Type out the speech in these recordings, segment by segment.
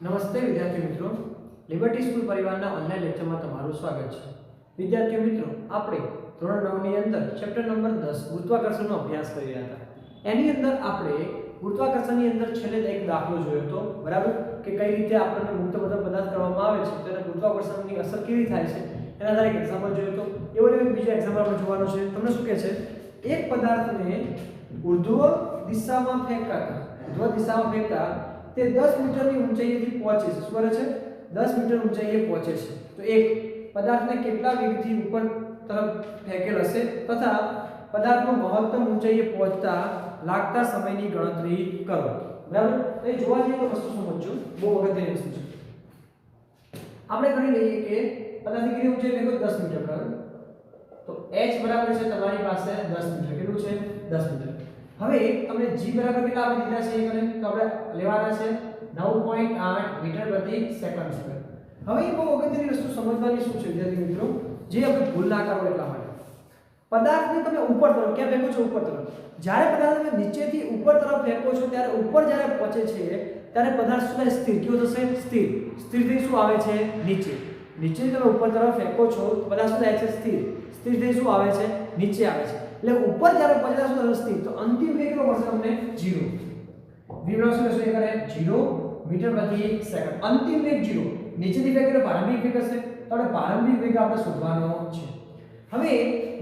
નમસ્તે વિદ્યાર્થી મિત્રો, લિબર્ટી સ્કૂલ પરિવારના ઓનલાઈન લેક્ચરમાં તમારું સ્વાગત છે. વિદ્યાર્થી મિત્રો, આપણે ધોરણ 9 ની અંદર ચેપ્ટર નંબર 10 ગુરુત્વાકર્ષણનો અભ્યાસ કરી રહ્યા હતા. એની અંદર આપણે ગુરુત્વાકર્ષણની અંદર છેલ્લે એક દાખલો જોયો હતો, બરાબર, કે કઈ રીતે આપણને મુક્ત પદાર્થ કરવામાં આવે છે તો એને ગુરુત્વાકર્ષણની અસર કેવી થાય છે એના આધારે એક એક્ઝામ્પલ જોયો હતો. એવો એક બીજો એક્ઝામ્પલ આપણે જોવાનો છે. તમને શું કહે છે? એક પદાર્થને ઉર્ધ્વ દિશામાં ફેંકતા તે 10 મીટરની ઊંચાઈએથી પહોંચે છે. શું કરે છે? 10 મીટર ઊંચાઈએ પહોંચે છે. તો એક પદાર્થને કેટલા વેગથી ઉપર તરફ ફેંકેલ હશે તથા પદાર્થનો મહત્તમ ઊંચાઈએ પહોંચતા લાગતા સમયની ગણતરી કરો. બરાબર? તો એ જોવા જઈએ તો વસ્તુ સમજજો, બહુ અગત્યની વસ્તુ છે. આપણે ગણી લઈએ કે પદાર્થની કેટલી ઊંચાઈ ફેંકો? 10 મીટર. બરાબર? તો h બરાબર છે તમારી પાસે 10 મીટર. કેટલું છે? 10 મીટર. હવે તમને g બરાબર કેટલા આપી દીધા છે એ તો આપણે લેવાના છે 9.8 મીટર પ્રતિ સેકન્ડ સ્ક્વેર. હવે એ બહુ અગત્યની વસ્તુ સમજવાની શું છે વિદ્યાર્થી મિત્રો, જે આપણે ભૂલ ના કરો એટલા માટે. પદાર્થને તમે ઉપર તરફ ક્યાં ફેંકો છો? ઉપર તરફ. જ્યારે પદાર્થને નીચેથી ઉપર તરફ ફેંકો છો ત્યારે ઉપર જ્યારે પહોંચે છે ત્યારે પદાર્થ શું થાય? સ્થિર. કેવો થશે? સ્થિર. સ્થિર થઈ શું આવે છે? નીચે. નીચે તમે ઉપર તરફ ફેંકો છો તો પદાર્થ શું થાય છે? સ્થિર. સ્થિર થઈ શું આવે છે? નીચે આવે છે. એટલે ઉપર જ્યારે પહોંચે શું થશે? સ્થિર. તો અંતિમ વેગ કેટલો મળશે તમને? 0. v બરાબર શું એ કરે? 0 મીટર પ્રતિ સેકન્ડ. અંતિમ વેગ 0. નીચેથી વેગ એટલે પ્રારંભિક વેગ હશે. તો આપણે પ્રારંભિક વેગ આપણે શોધવાનો છે. હવે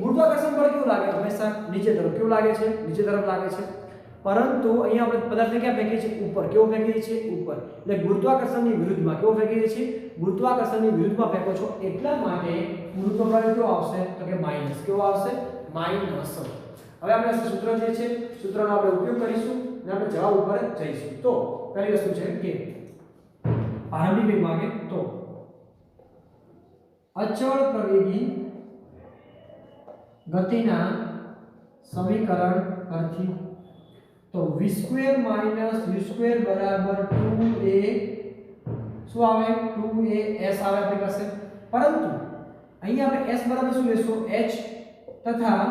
ગુરુત્વાકર્ષણ બળ કેવું લાગે? હંમેશા નીચે તરફ. કેવું લાગે છે? નીચે તરફ લાગે છે. પરંતુ અહીંયા આપણે પદાર્થને ક્યાં ફેંકીએ છીએ? ઉપર. કેવો ફેંકીએ છીએ? ઉપર. એટલે ગુરુત્વાકર્ષણની વિરુદ્ધમાં. કેવો ફેંકીએ છીએ? ગુરુત્વાકર્ષણની વિરુદ્ધમાં ફેંકો છો એટલા માટે ગુરુત્વ બળ કેવો આવશે? તો કે માઈનસ. કેવો આવશે? માઈનસ. હવે આપણે સૂત્ર જે છે સૂત્રનો આપણે ઉપયોગ કરીશું અને આપણે જવાબ ઉપર જઈશું. તો પહેલી વસ્તુ છે કે પ્રારંભિક વેગ માંગે તો અચળ પ્રવેગી ગતિના સમીકરણ પરથી તો v² - u² બરાબર 2a શું આવે? 2as આવે આપણી પાસે. પરંતુ અહીંયા આપણે s બરાબર શું લેશું? h તથા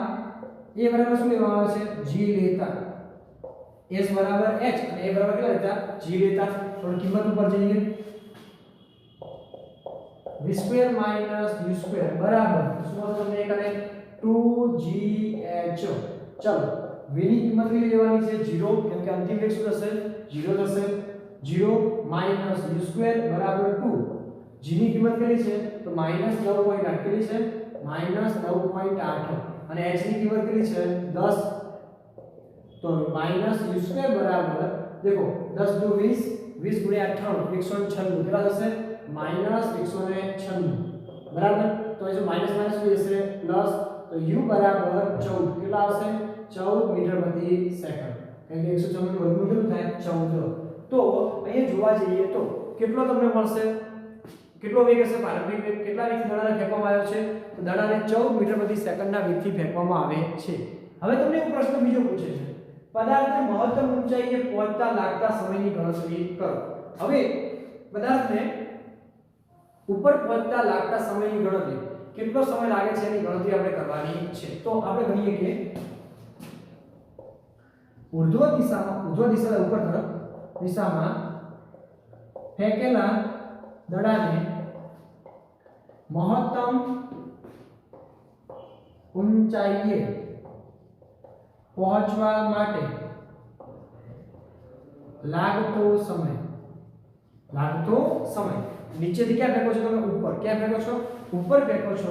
a બરાબર શું લેવામાં આવે છે? g લેતા. s બરાબર h અને a બરાબર કેટલા લેતા? g લેતા. તો કિંમત ઉપર જઈએ. v² - u² બરાબર શું આવશે તમને? એક અને 2gh. ચલો v ની કિંમત કેટલી લેવાની છે? 0, કેમ કે અંતિમ વેગ શું થશે? 0 થશે. 0 - u² બરાબર 2. g ની કિંમત કેટલી છે? તો -9.8 કેટલી છે? -9.8. અને h ની કિંમત કેટલી છે? 10. તો -u² બરાબર દેખો 10 * 2 = 20, 20 * 98 196 કેટલા થશે? -196. બરાબર? તો એ જો માઈનસ માઈનસ શું જશે? પ્લસ. તો u બરાબર 14 કેટલા આવશે? 14 મીટર પ્રતિ સેકન્ડ. કારણ કે 196 નું વર્ગમૂળ કેટલું થાય? 14. તો અહીંયા જોવા જઈએ તો કેટલો તમને મળશે? કેટલો વેગ હશે? પ્રારંભિક વેગ કેટલા વેગથી દડાને ફેંકવામાં આવ્યો છે? તો દડાને 14 મીટર પ્રતિ સેકન્ડના વેગથી ફેંકવામાં આવે છે. હવે તમને એક પ્રશ્ન બીજો પૂછે છે, પદાર્થને મહત્તમ ઊંચાઈએ પહોંચતા લાગતા સમયની ગણતરી કરો. હવે પદાર્થને ઉપર પહોંચતા લાગતા સમયની ગણતરી, કેટલો સમય લાગે છે એની ગણતરી આપણે કરવાની છે. તો આપણે ગણીએ કે ઉર્ધ્વ દિશામાં ઉપર તરફ દિશામાં ફેંકેલા દડાને મહત્તમ ઊંચાઈએ પહોંચવા માટે લાગતો સમય નીચેથી ક્યાં ફેંકો છો તમે? ઉપર. ક્યાં ફેંકો છો? ઉપર ફેંકો છો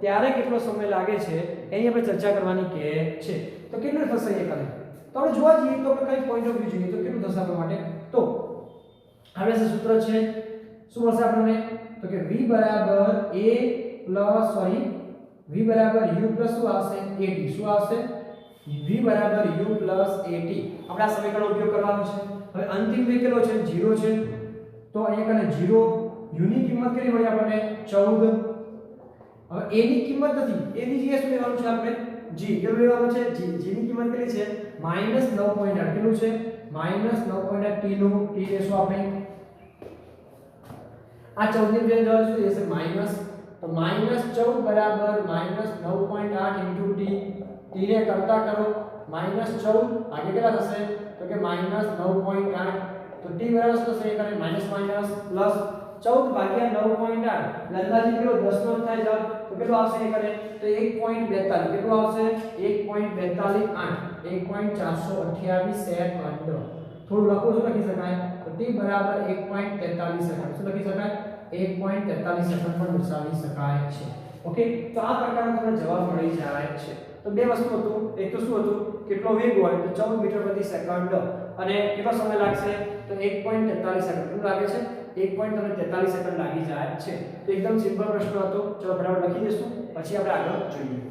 ત્યારે કેટલો સમય લાગે છે એની આપણે ચર્ચા કરવાની કે છે. તો કેટલું થશે એ કરે? તો આપણે જોવા જઈએ તો આપણે કઈ પોઈન્ટ ઓફ વ્યૂ જોઈએ તો કેટલું થશે આપણા માટે? તો હવે આ સૂત્ર છે શું મળશે આપણને? તો કે v બરાબર u પ્લસ શું આવશે? at. શું આવશે? v બરાબર u પ્લસ at. આપણે આ સમીકરણનો ઉપયોગ કરવાનો છે. હવે અંતિમ વેગ કેટલો છે? 0 છે. તો અહીંયા કને 0, u ની કિંમત કેટલી મળી આપણને? 14. હવે a ની કિંમત નથી, a ની જગ્યાએ શું લેવાનું છે આપણે? g. કેટલું લેવાનું છે? g. g ની કિંમત કેટલી છે? -9.8. કેટલું છે? -9.8 t નું t લેશું આપણે. આ 14 ની જગ્યાએ શું થશે? માઈનસ. તો -14 બરાબર -9.8 * t. t ને કરતા કરો -14 આગે કેટલા થશે? તો કે -9.8 તો તો t બરાબર શું થશે કરે માઈનસ માઈનસ પ્લસ 14 ભાગ્યા 9.8 અંદાજે કેટલો 10 નો થાય જવાબ તો કેટલો આવશે એ કરે તો 1.42 કેટલો આવશે 1.428 1.428 સેકન્ડ થોડું લખો શું લખી શકાય તો t બરાબર 1.43 સેકન્ડ શું લખી શકાય 1.43 સેકન્ડ પણ દર્શાવી શકાય છે ઓકે તો આ પ્રકારનો તમને જવાબ મળી જાય છે તો બે વસ્તુ હતું એક તો શું હતું કેટલો વેગ હોય તો 14 મીટર પ્રતિ સેકન્ડ અને કેટલો સમય લાગશે તો 1.43 સેકન્ડ કેટલું લાગે છે 1.43 સેકન્ડ લાગી જાય છે તો એકદમ સિમ્પલ પ્રશ્ન હતો ચલો ફટાફટ લખી દઈશું પછી આપણે આગળ જોઈએ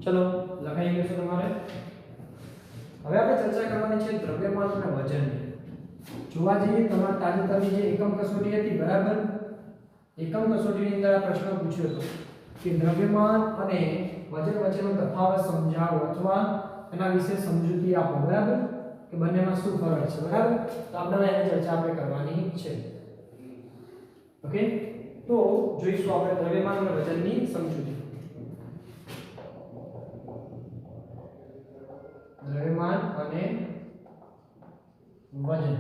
चलो લખાઈ ગયું છે તમારે હવે આપણે ચર્ચા કરવાની છે દ્રવ્યમાન અને વજનની જોવા જઈએ તમારા તાજેતરની જે એકમ કસોટી હતી બરાબર એકમ કસોટીની અંદર આ પ્રશ્ન પૂછ્યો હતો કે દ્રવ્યમાન અને વજન વચ્ચેનો તફાવત સમજાવો અથવા એના વિશે સમજૂતી આપો બરાબર કે બંનેમાં શું ફરક છે બરાબર તો આપણે એની ચર્ચા આપણે કરવાની છે ઓકે તો જોઈશું આપણે દ્રવ્યમાન અને વજનની સમજૂતી દ્રવ્યમાન અને વજન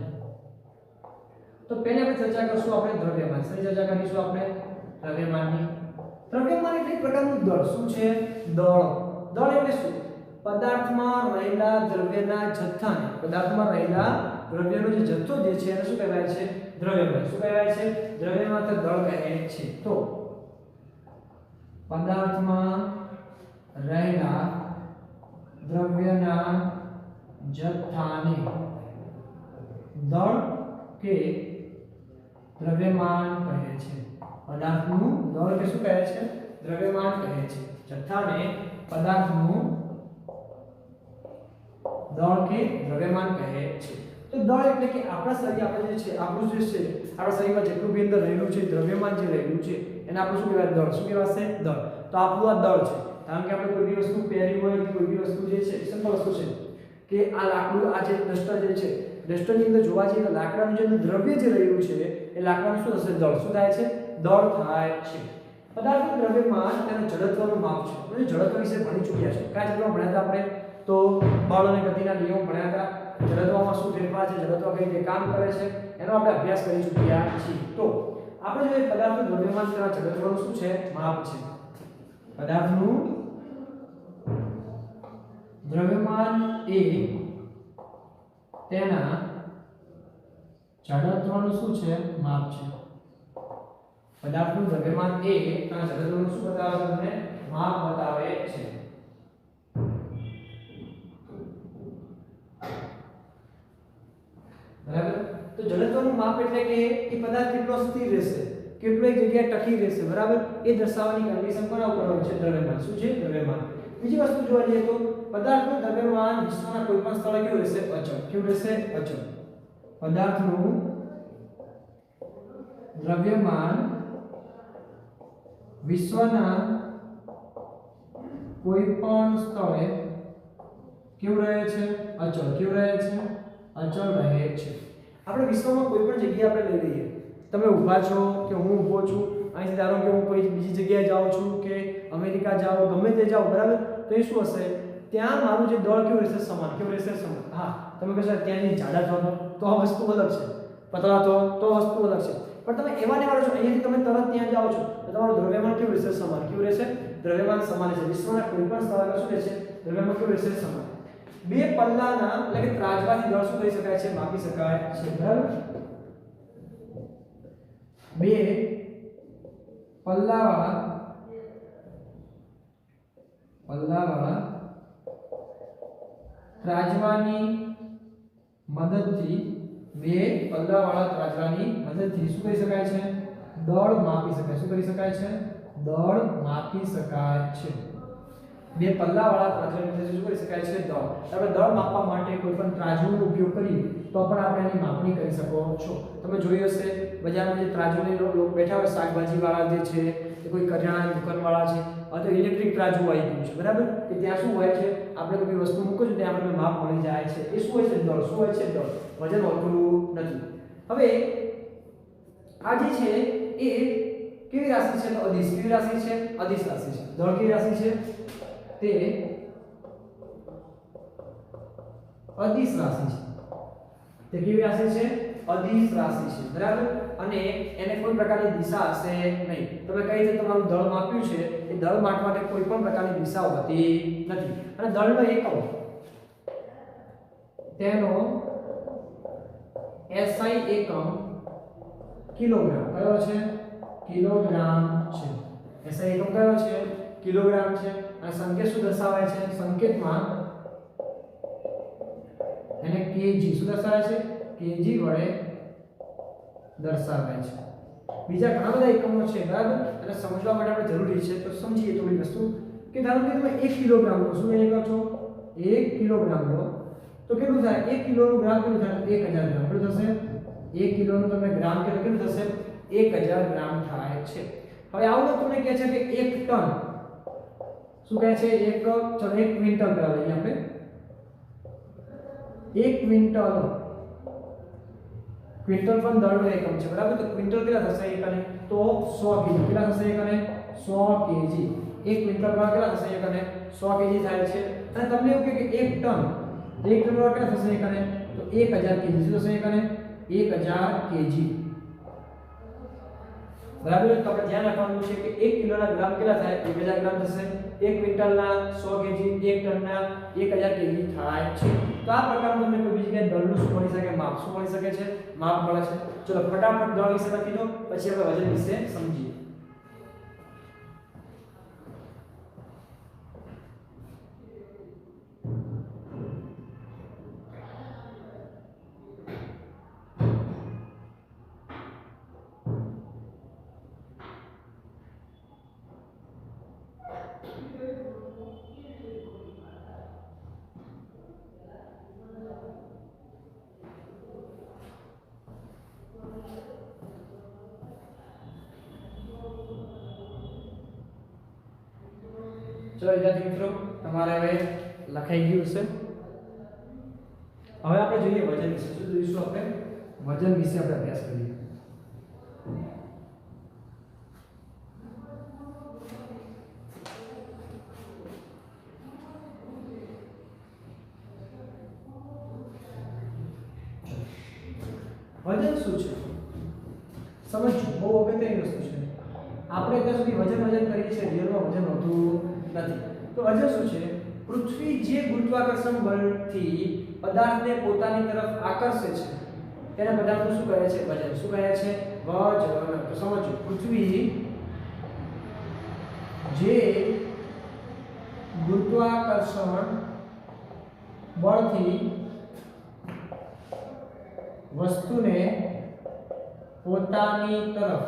તો પહેલા આપણે ચર્ચા કરશું આપણે દ્રવ્યમાન શેની ચર્ચા કરીશું આપણે દ્રવ્યમાનની દ્રવ્યમાન એટલે એક પ્રકારનું દળ શું છે દળ એટલે શું પદાર્થમાં રહેલા દ્રવ્યના જથ્થાને પદાર્થમાં રહેલા દ્રવ્યનો જે જથ્થો જે છે એને શું કહેવાય છે દ્રવ્યમાન શું કહેવાય છે દ્રવ્યમાન તો દળ કહે છે તો પદાર્થમાં રહેલા દ્રવ્યના જથ્થાને દળ કે દ્રવ્યમાન કહે છે પદાર્થનું દળ કે શું કહે છે દ્રવ્યમાન કહે છે જથ્થાને પદાર્થનું દળ કે દ્રવ્યમાન કહે છે તો દળ એટલે કે આપણા શરીર આપણે જે છે આપણું જે છે આપણા શરીરમાં જેટલું બી અંદર રહેલું છે દ્રવ્યમાન જે રહેલું છે એને આપણે શું કહેવાય દળ શું કહેવાશે દળ તો આપણું આ દળ છે કારણ કે આપણે કોઈ બી વસ્તુ પહેરી હોય કોઈ બી વસ્તુ જે છે સિમ્પલ વસ્તુ છે કે આ લાકડું આ જે ડસ્ટર જે છે ડસ્ટરની અંદર જોવા જઈએ તો લાકડાનું જે દ્રવ્ય જે રહ્યું છે એ લાકડાનું શું થશે દળ શું થાય છે દળ થાય છે પદાર્થનું દ્રવ્યમાન તેનું જડત્વનું માપ છે એટલે જડત્વ વિશે ભણી ચૂક્યા છે કયા જડત્વ ભણ્યા હતા આપણે તો બળ અને ગતિના નિયમ ભણ્યા હતા જડત્વમાં શું ફેરફાર છે જડત્વ કઈ રીતે કામ કરે છે એનો આપણે અભ્યાસ કરી ચૂક્યા છીએ તો આપણે જે પદાર્થનું દ્રવ્યમાન તેના જડત્વનું શું છે માપ છે પદાર્થનું દ્રવ્યમાન એ તેના જડત્વનું શું છે માપ છે પદાર્થનું દ્રવ્યમાન એ તેના જડત્વનું શું બતાવે તમને માપ બતાવે છે બરાબર તો જડત્વનું માપ એટલે કે એ પદાર્થ કેટલો સ્થિર રહેશે કેટલો એક જગ્યાએ ટકી રહેશે બરાબર એ દર્શાવવાની કન્ડિશન કોના ઉપર હોય છે દ્રવ્યમાન શું છે દ્રવ્યમાન બીજી વસ્તુ જોવા જઈએ તો પદાર્થનું દ્રવ્યમાન વિશ્વના કોઈ પણ સ્થળે કેવું રહેશે અચળ કેવું રહેશે અચળ પદાર્થનું દ્રવ્યમાન વિશ્વના કોઈ પણ સ્થળે કેવું રહે છે અચળ કેવું રહે છે અચળ રહે છે આપણે વિશ્વમાં કોઈ પણ જગ્યાએ આપણે લઈ લઈએ તમે ઊભા છો કે હું ઊભો છું અહીંથી ધારો કે હું કોઈ બીજી જગ્યાએ જાઉં છું કે અમેરિકા જાઉં ગમે તે જાઉં બરાબર તો એ શું હશે ત્યાં મારું જે દળ કેવું રહેશે સમાન કેવું રહેશે સમાન હા તમે કહેશો ત્યાંની જાડા થો તો આ વસ્તુ અલગ છે પતળા તો વસ્તુ અલગ છે પણ તમે એવા ને છો અહીંયાથી તમે તરત ત્યાં જાઓ છો તો તમારું દ્રવ્યમાન કેવું રહેશે સમાન કેવું રહેશે દ્રવ્યમાન સમાન છે વિશ્વના કોઈ પણ સ્થળે શું રહેશે દ્રવ્યમાન કેવું રહેશે સમાન બે પલ્લાના એટલે કે ત્રાજવાથી દળ શું કરી શકાય છે માપી શકાય છે બરાબર બે પલ્લાવાળા ત્રાજવાની મદદથી શું કરી શકાય છે દળ માપી શકાય શું કરી શકાય છે દળ માપી શકાય છે બે પલ્લાવાળા ત્રાજવાની મદદથી શું કરી શકાય છે? દળ. આપણે દળ માપવા માટે કોઈ પણ ત્રાજુનો ઉપયોગ કરીએ તો પણ આપણે એની માપણી કરી શકો છો. તમે જોયું હશે બજારમાં જે ત્રાજુને લોકો બેઠા હોય, શાકભાજીવાળા જે છે કે કોઈ કરિયાણાની દુકાનવાળા છે, અથવા તો ઇલેક્ટ્રિક ત્રાજુ આવી ગયું છે, બરાબર? કે ત્યાં શું હોય છે, આપણે કોઈ વસ્તુ મૂકો છો ત્યાં આપણને માપ મળી જાય છે. એ શું હોય છે? દળ. શું હોય છે? દળ. વજન હોતું નથી. હવે આ જે છે એ કેવી રાશિ છે? તો અદિશ. કેવી રાશિ છે? અદિશ રાશિ છે. દળ કેવી રાશિ છે? તે અદિશ રાશિ છે. તે કેવી રાશિ છે? અદિશ રાશિ છે, બરાબર? અને એને કોઈ પ્રકારની દિશા હશે નહીં. તમે કઈ રીતે તમારું દળ માપ્યું છે એ દળ માપવા માટે કોઈ પણ પ્રકારની દિશા હોતી નથી. અને દળનો એકમ તેનો SI એકમ કિલોગ્રામ કયો છે? કિલોગ્રામ છે. SI એકમ કયો છે? કિલોગ્રામ છે. અને સંકેત શું દર્શાવે છે? સંકેતમાં એને kg શું દર્શાવે છે? kg વડે દર્શાવે છે. બીજા ઘણા બધા એકમો છે, બરાબર? અને સમજવા માટે આપણે જરૂરી છે તો સમજીએ થોડી વસ્તુ કે ધારો કે તમે 1 કિલોગ્રામ લો. શું લઈ છો? 1 કિલોગ્રામ લો તો કેટલું થાય? 1 કિલોનું ગ્રામ કેટલું થાય? 1000 ગ્રામ. કેટલું થશે? 1 કિલોનું તમે ગ્રામ કેટલું થશે? 1000 ગ્રામ થાય છે. હવે આવું તમને કહે છે કે 1 ટન શું કહે છે? 1 ક્વિન્ટલ કહેવાય આપણે. 1 ક્વિન્ટલ પણ દળનો એકમ છે, બરાબર? તો ક્વિન્ટલ કેટલા થશે એકને? તો 100 kg. કેટલા થશે એકને? 100 kg. 1 ક્વિન્ટલ બરાબર કેટલા થશે એકને? 100 kg થાય છે. અને તમને એવું કહે કે 1 ટન 1 ટન બરાબર કેટલા થશે એકને? તો 1000 kg. શું થશે એકને? 1000 kg. બરાબર? તો આપણે ધ્યાન રાખવાનું છે કે 1 કિલોના ગ્રામ કેટલા થાય? 1000 ગ્રામ થશે. 1 ક્વિન્ટલના 100 kg, 1 ટનના 1000 kg થાય છે. તો આ પ્રકારનું તમને કોઈ બીજી જગ્યાએ દળનું શું મળી શકે? માપ શું મળી શકે છે? માપ મળે છે. ચલો ફટાફટ દળ વિશે લખી દો, પછી આપણે વજન વિશે સમજીએ. ચલો વિદ્યાર્થી મિત્રો, તમારે હવે લખાઈ ગયું છે. હવે આપણે જોઈએ વજન વિશે. શું જોઈશું આપણે? વજન વિશે આપણે અભ્યાસ કરીએ. વજન શું છે? સમજો, બહુ અગત્યની વસ્તુ છે. આપણે અત્યાર સુધી વજન કરીએ છીએ, રિયલમાં વજન હોતું નથી. તો વજન શું છે? પૃથ્વી જે ગુરુત્વાકર્ષણ બળથી પદાર્થને પોતાની તરફ આકર્ષે છે તેને પદાર્થને શું કહે છે? વજન. શું કહે છે? વજન. તો સમજો, પૃથ્વી જે ગુરુત્વાકર્ષણ બળથી વસ્તુને પોતાની તરફ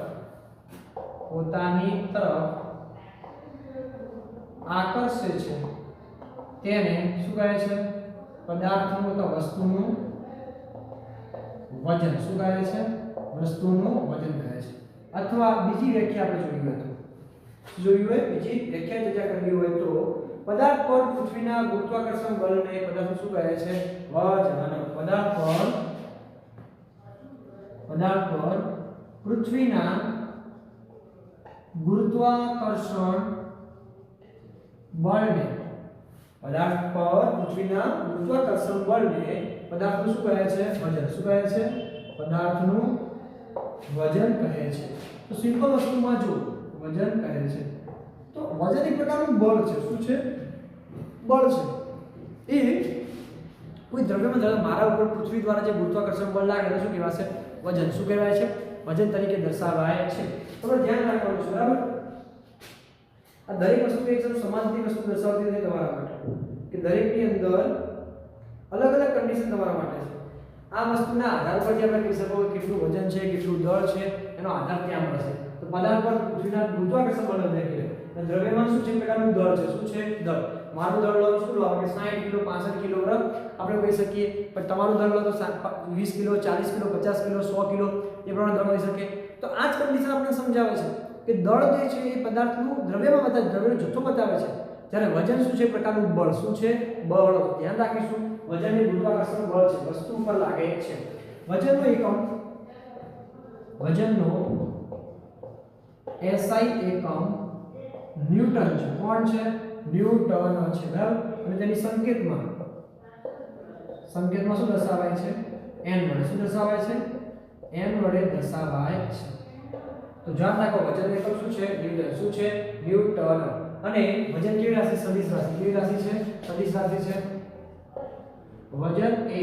આકર્ષે છે તેને શું કહે છે? પદાર્થનું અથવા વસ્તુનું વજન. શું કહે છે? વસ્તુનું વજન કહે છે. અથવા બીજી વ્યાખ્યા આપણે જોયું હોય, બીજી વ્યાખ્યા ચર્ચા કરવી હોય તો પદાર્થ પર પૃથ્વીના ગુરુત્વાકર્ષણ બળને પદાર્થ શું કહે છે? વજન. પદાર્થ પર પૃથ્વીના ગુરુત્વાકર્ષણ બળને પદાર્થનું શું કહે છે? વજન. શું કહે છે? પદાર્થનું વજન કહે છે. તો સિમ્પલ વસ્તુમાં જો વજન કહે છે તો વજન એક પ્રકારનું બળ છે. શું છે? બળ છે. એ કોઈ દ્રવ્યમાં મારા ઉપર પૃથ્વી દ્વારા જે ગુરુત્વાકર્ષણ બળ લાગે એને શું કહેવાશે? વજન. શું કહેવાય છે? વજન તરીકે દર્શાવાય છે. તમારે ધ્યાન રાખવાનું છે, બરાબર? આ દરેક વસ્તુ એકદમ સમાનથી વસ્તુ દર્શાવતી નથી તમારા માટે, કે દરેકની અંદર અલગ અલગ કન્ડિશન તમારા માટે છે. આ વસ્તુના આધાર પરથી આપણે કહી શકો કે કેટલું વજન છે, કેટલું દળ છે, એનો આધાર ત્યાં મળશે. તો પદાર્થ પર પૃથ્વીના ગુરુત્વાકર્ષણ બળ લખી લે. દ્રવ્યમાન શું છે? પ્રકારનું દળ છે. શું છે? દળ. મારું દળ લો શું લો આપણે 60 કિલો 65 કિલોગ્રામ આપણે કહી શકીએ, પણ તમારું દળ લો તો 20 કિલો 40 કિલો 50 કિલો 100 કિલો એ પ્રમાણે દળ હોઈ શકે. તો આ જ કન્ડિશન આપણે સમજાવે છે કે દળ જે છે એ પદાર્થનું દ્રવ્યમાં બતાવે, દ્રવ્યનો જથ્થો બતાવે છે, જ્યારે વજન શું છે પ્રકારનું બળ, શું છે બળ. ધ્યાન રાખીશું વજન એ ગુરુત્વાકર્ષણ બળ છે, વસ્તુ ઉપર લાગે છે. વજનનો એકમ, વજનનો SI એકમ ન્યૂટન છે. કોણ છે? ન્યૂટન છે, બરાબર. અને તેની સંકેતમાં શું દર્શાવાય છે? n વડે. શું દર્શાવાય છે? n વડે દર્શાવાય છે. તો ધ્યાન રાખો વજન એકમ શું છે? ન્યૂટન. શું છે? ન્યૂટન. અને વજન કેવી રાશિ? સદિશ રાશિ. કેવી રાશિ છે? સદિશ રાશિ છે. વજન એ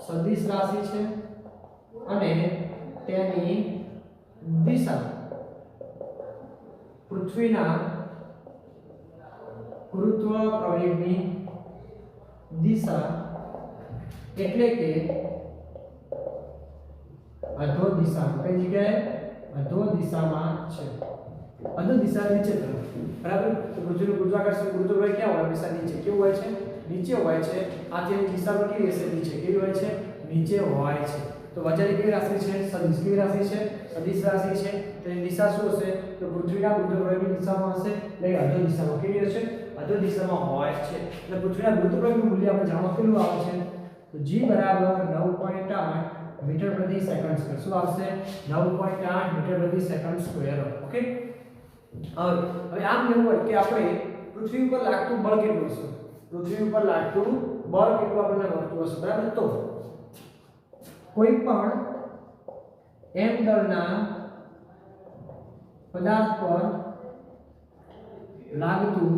સદિશ રાશિ છે અને તેની દિશા પૃથ્વીના ગુરુત્વ પ્રવેગની દિશા એટલે કે અધો દિશામાં. કઈ જગ્યાએ? અધો દિશામાં છે. અધો દિશા નીચે તરફ, બરાબર. તો પૃથ્વીનું ગુરુત્વાકર્ષણ ગુરુત્વ પ્રવેગ ક્યાં હોય? હંમેશા નીચે. કેવું હોય છે? નીચે હોય છે. આ તેની દિશા પર કેવી હશે? નીચે. કેવી હોય છે? નીચે હોય છે. તો વજન કેવી રાશિ છે? સદિશ. કેવી રાશિ છે? સદિશ રાશિ છે. તેની દિશા શું હશે? તો પૃથ્વીના ગુરુત્વ પ્રવેગની દિશામાં હશે, એટલે અધો દિશામાં. કેવી હશે? અધો દિશામાં હોય છે. એટલે પૃથ્વીના ગુરુત્વ પ્રવેગનું મૂલ્ય આપણે જાણવા કેટલું આવે છે? તો g બરાબર 9.8 મીટર પ્રતિ સેકન્ડ સ્ક્વેર. શું આવશે? 9.8 મીટર પ્રતિ સેકન્ડ સ્ક્વેર. ઓકે. હવે આમ એવું હોય કે આપણે પૃથ્વી ઉપર લાગતું બળ કેટલું હશે? પૃથ્વી ઉપર લાગતું બળ કેટલું આપણને મળતું હશે, બરાબર. તો કોઈ પણ m દળના પદાર્થ પર લાગતું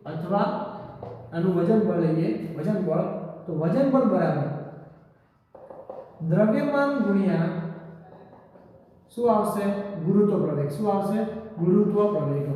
અથવા આનું વજન બળ લઈએ, વજન બળ, તો વજન બળ બરાબર દ્રવ્યમાન ગુણ્યા શું આવશે? ગુરુત્વ પ્રવેગ. શું આવશે? ગુરુત્વ પ્રવેગ.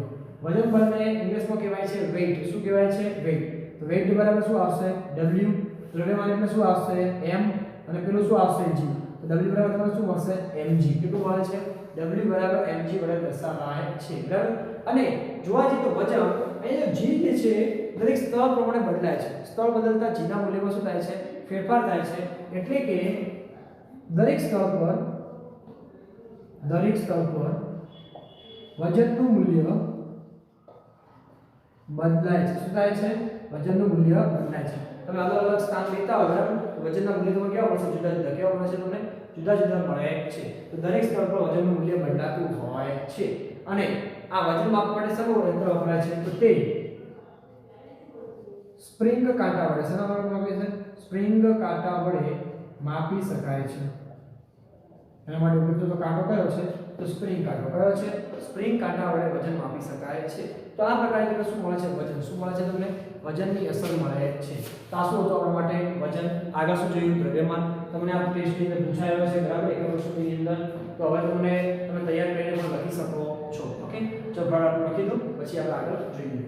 વજન બળને ઇંગ્લિશમાં કહેવાય છે વેઇટ. શું કહેવાય છે? વેઇટ. તો વેઇટ બરાબર શું આવશે? w. દ્રવ્યમાન એટલે શું આવશે? m. અને પેલું શું આવશે? g. તો w બરાબર તમને શું મળશે? mg. કેટલું મળે છે? w બરાબર mg વડે દર્શાવાય છે, બરાબર. અને જોવા જઈએ તો વજન અહીંયા g જે છે દરેક સ્તર પ્રમાણે બદલાય છે. સ્તર બદલતા g ના મૂલ્યમાં શું થાય છે? ફેરફાર થાય છે. એટલે કે દરેક સ્તર પર વજનનું મૂલ્ય બદલાય છે. શું થાય છે? વજનનું મૂલ્ય બદલાય છે. તમે અલગ અલગ સ્થાન લેતા હોય, બરાબર, વજનના મૂલ્ય તમને કેવા મળશે? જુદા જુદા. કેવા મળશે તમને? જુદા જુદા મળે છે. તો દરેક સ્તર પર વજનનું મૂલ્ય બદલાતું હોય છે. અને આ વજન માપવા માટે શેનું યંત્ર વપરાય છે? તો તે સ્પ્રિંગ કાંટા વડે. શેના વડે માપે છે? સ્પ્રિંગ કાંટા વડે માપી શકાય છે. એના માટે ઉપયોગ તો કાંટો કયો છે? તો સ્પ્રિંગ કાંટો. કયો છે? સ્પ્રિંગ કાંટા વડે વજન માપી શકાય છે. તો આ પ્રકારે તમને શું મળે છે? વજન. શું મળે છે તમને? વજનની અસર મળે છે. તો આ શું હતું આપણા માટે? વજન. આગળ શું જોયું? દ્રવ્યમાન. તમને આ ટેસ્ટની અંદર પૂછાયો છે, બરાબર, એક વર્ષની અંદર. તો હવે તમે તૈયાર કરીને પણ લખી શકો છો. ઓકે, ચલો આપણે લખી દો, પછી આપણે આગળ જોઈએ.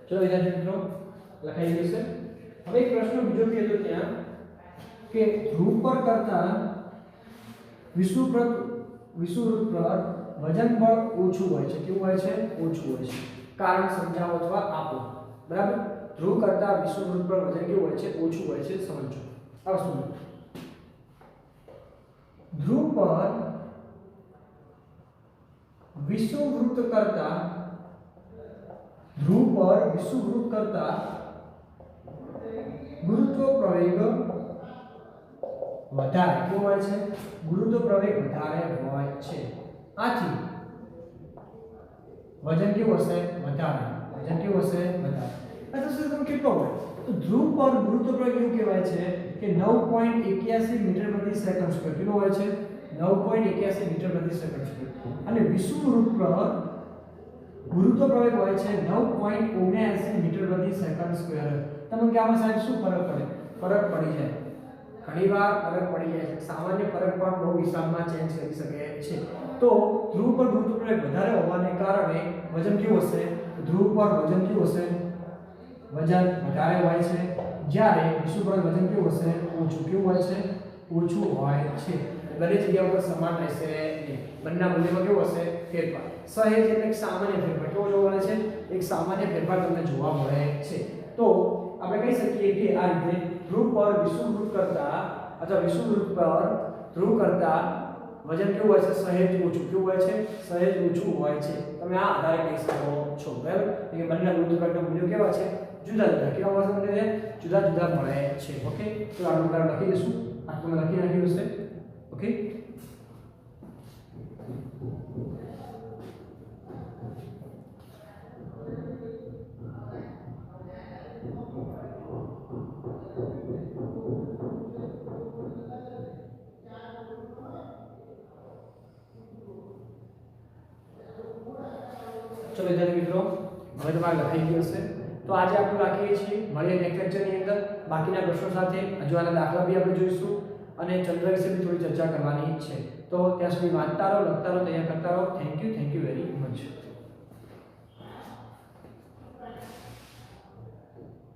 ચલો વિદ્યાર્થી મિત્રો લખાઈ ગયું છે. હવે એક પ્રશ્ન બીજો બી હતો ત્યાં કે ધ્રુવ પર કરતા વિષુવવૃત્ત પર વજન બળ ઓછું હોય છે. કેવું હોય છે? ઓછું હોય છે. કારણ સમજાવો અથવા આપો, બરાબર. ધ્રુવ કરતા વિષુવવૃત્ત પર વજન કેવું હોય છે? ઓછું હોય છે. સમજો. હવે શું? ધ્રુવ પર વિષુવવૃત્ત કરતા ગુરુત્વ પ્રવેગ વધારે. કેવું હોય છે? ગુરુત્વ પ્રવેગ વધારે હોય છે. આથી વજન કેવું હશે? વધારે. વજન કેવું હશે? વધારે. આ તો શું કેટલો હોય? તો ધ્રુવ પર ગુરુત્વ પ્રવેગ એવું કહેવાય છે કે 9.81 મીટર પ્રતિ સેકન્ડ સ્ક્વેર. કેટલો હોય છે? 9.81 મીટર પ્રતિ સેકન્ડ સ્ક્વેર. અને વિષુવવૃત્ત પર ગુરુત્વ પ્રવેગ હોય છે 9.79 મીટર પ્રતિ સેકન્ડ સ્ક્વેર. તમને કહેવામાં સાહેબ શું ફરક પડે? ફરક પડી જાય, ઘણીવાર ફરક પડી જાય છે. સામાન્ય ફરક પણ બહુ વિસ્તારમાં ચેન્જ કરી શકે છે. તો ધ્રુવ પર ગુરુત્વ પ્રવેગ વધારે હોવાને કારણે વજન કેવું હશે? ધ્રુવ પર વજન કેવું હશે? વજન વધારે હોય છે, જ્યારે વિષુવ પર વજન કેવું હશે? ઓછું. કેવું હોય છે? ઓછું હોય છે. બંને જગ્યા પર સમાન રહેશે નહીં. બંનેના મૂલ્યમાં કેવું હશે? ફેરફાર. સહેજ એટલે એક સામાન્ય ફેરફાર. કેવો જોવા મળે છે? એક સામાન્ય ફેરફાર તમને જોવા મળે છે. તો આપણે કહી શકીએ કે આ રીતે ધ્રુવ પર વિષુવવૃત્ત કરતા અથવા વિષુવવૃત્ત પર ધ્રુવ કરતા વજન કેવું હોય છે? સહેજ ઓછું. કેવું હોય છે? સહેજ ઓછું હોય છે. તમે આ આધારે કહી શકો છો. બરાબર? કે બંનેના ગુરુત્વાકર્ષણના મૂલ્યો કેવા છે? જુદા જુદા. કેવા મળે છે? જુદા જુદા મળે છે. ઓકે, તો આ પ્રકાર લખી દઈશું. આ તમે લખી નાખ્યું હશે. ઓકે, ચલો વિદ્યાર્થી મિત્રો, હવે તમારે લખાઈ ગયું હશે. તો આજે આપણે રાખીએ છીએ. મળીએ નેક્સ્ટ લેક્ચરની અંદર બાકીના પ્રશ્નો સાથે. હજુ આના દાખલા બી આપણે જોઈશું અને ચંદ્ર વિશે બી થોડી ચર્ચા કરવાની છે. તો ત્યાં સુધી વાંચતા રહો, લખતા રહો, તૈયાર કરતા રહો. Thank you very much.